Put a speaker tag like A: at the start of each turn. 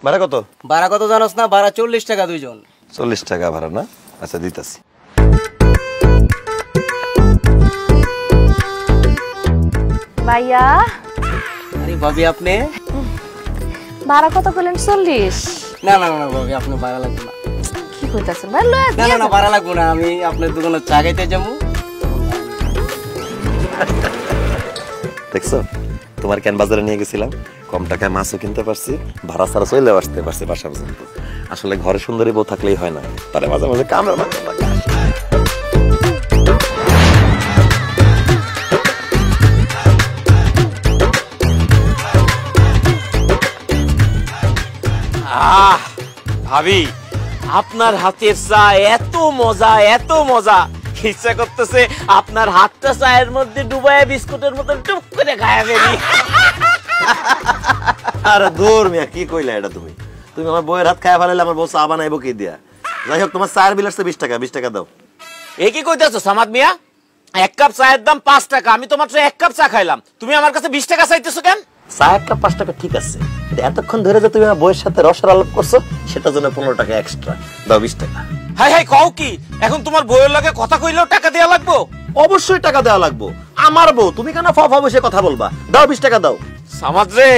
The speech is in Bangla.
A: ভাড়া কত?
B: ভাড়া কত জানোস না? ভাড়া 40 টাকা দুইজন।
A: 40 টাকা ভাড়া না? আচ্ছা দিতাছি।
C: ভাইয়া
B: আরে ভাবি আপনি?
C: ভাড়া কত বলেন? 40?
B: না না না ভাবি আপনি ভাড়া লাগবে না।
C: কি কইতাছেন ভাই? লয়া
B: না না না ভাড়া লাগবে না, আমি আপনার দোকানে চা খাইতে যাবো।
A: দেখছো তোমার কেন বাজারে নিয়ে গেছিলাম, কম টাকায় মাছও কিনতে পারছি, ভাড়া ছাড়া চলেও আসতে পারছি বাসা পর্যন্ত। আসলে ঘরে সুন্দরী বউ থাকলেই হয় না, তারে মাঝে মাঝে কামড়ার মাঝে লাগে।
D: ভাবি আপনার হাতের চা এত মজা, এত মজা, ইচ্ছা করতেছে আপনার হাতটা চায়ের মধ্যে ডুবায় বিস্কুটের মতো টুপ করে খায়া ফেলি।
A: আরে দূর মিয়া, কি কইলা এটা তুমি? তুমি আমার বউয়ের হাত খায়া ফেলাইলে আমার বউ চা বানাইবো কি দিয়া? যাই হোক তোমার চায়ের বিল আসছে 20 টাকা, 20 টাকা দাও।
D: এ কি কইতাছো সামাদ মিয়া? 1 কাপ চায়ের দাম 5 টাকা, আমি তো মাত্র 1 কাপ চা খাইলাম, তুমি আমার কাছে 20 টাকা চাইতেছো কেন?
A: চা এক কাপ 5 টাকা ঠিক আছে, এতক্ষণ ধরে যে তুমি আমার বউয়ের সাথে রসের আলাপ করছো সেটার জন্য 15 টাকা এক্সট্রা দাও। 20 টাকা।
D: হাই হাই কও কি? এখন তোমার বউয়ের লাগে কথা কইলেও টাকা দেয়া লাগবো?
A: অবশ্যই টাকা দেওয়া লাগবো, আমার বউ, তুমি কেন ফা বসে কথা বলবা? দাও 20 টাকা দাও।
D: সামাদ রে